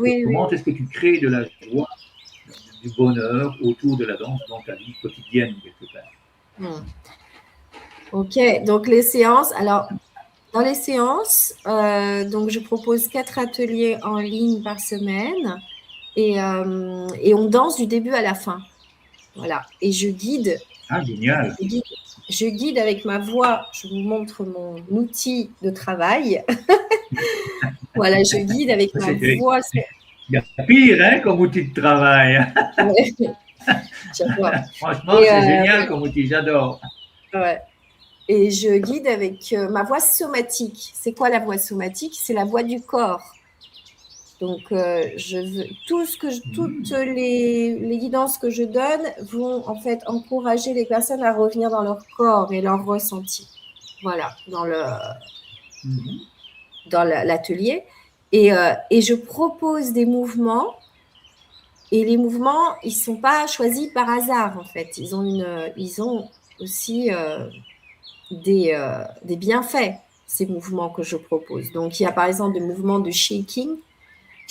Oui, oui. Comment est-ce que tu crées de la joie, du bonheur autour de la danse dans ta vie quotidienne, quelque part? Ok, donc les séances. Alors, dans les séances, donc je propose 4 ateliers en ligne par semaine et on danse du début à la fin. Voilà. Et je guide. Ah, génial. Je guide avec ma voix. Je vous montre mon outil de travail. Voilà, je guide avec ma voix. Il y a pire, hein, comme outil de travail. Ouais, j'adore. Franchement, Et, c'est génial comme outil, j'adore. ouais. Et je guide avec ma voix somatique. C'est quoi la voix somatique? C'est la voix du corps. Donc, toutes les guidances que je donne vont en fait encourager les personnes à revenir dans leur corps et leur ressenti. Voilà, dans l'atelier. Et je propose des mouvements. Et les mouvements, ils ne sont pas choisis par hasard, en fait. Ils ont aussi des bienfaits, ces mouvements que je propose. Donc, il y a par exemple des mouvements de shaking.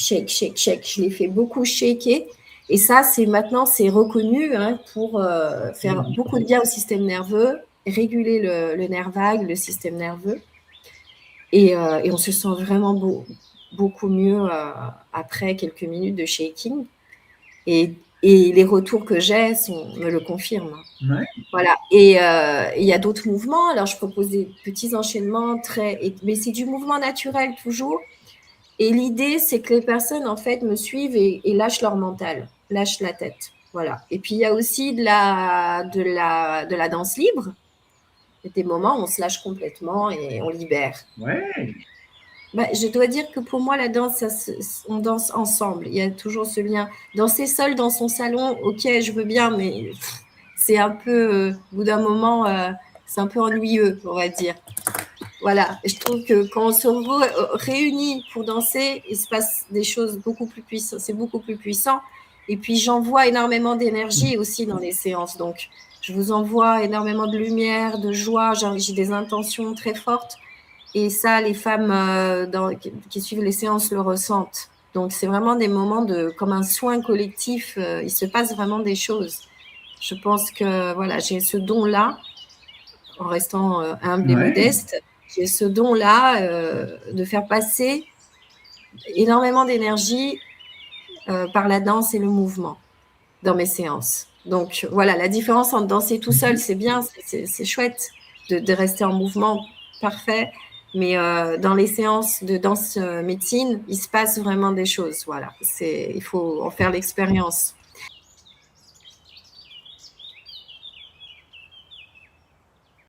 Shake, shake, shake. Je les fais beaucoup shaker. Et ça, maintenant, c'est reconnu pour faire beaucoup de bien au système nerveux, réguler le nerf vague, le système nerveux. Et on se sent vraiment beaucoup mieux après quelques minutes de shaking. Et les retours que j'ai me le confirment. Ouais. Voilà. Et il y a d'autres mouvements. Alors, je propose des petits enchaînements mais c'est du mouvement naturel toujours. Et l'idée, c'est que les personnes, en fait, me suivent et lâchent leur mental, lâchent la tête. Voilà. Et puis, il y a aussi de la danse libre. Il y a des moments où on se lâche complètement et on libère. Ouais. Je dois dire que pour moi, la danse, on danse ensemble. Il y a toujours ce lien. Danser seul dans son salon, ok, je veux bien, mais c'est un peu, au bout d'un moment, c'est un peu ennuyeux, on va dire. Voilà, je trouve que quand on se réunit pour danser, il se passe des choses beaucoup plus puissantes. C'est beaucoup plus puissant. Et puis, j'envoie énormément d'énergie aussi dans les séances. Donc, je vous envoie énormément de lumière, de joie. J'ai des intentions très fortes. Et ça, les femmes qui suivent les séances le ressentent. Donc, c'est vraiment des moments comme un soin collectif. Il se passe vraiment des choses. Je pense que voilà, j'ai ce don-là, en restant humble et modeste. J'ai ce don-là de faire passer énormément d'énergie par la danse et le mouvement dans mes séances. Donc, voilà, la différence entre danser tout seul, c'est bien, c'est chouette de rester en mouvement parfait. Mais dans les séances de danse médecine, il se passe vraiment des choses. Voilà, il faut en faire l'expérience.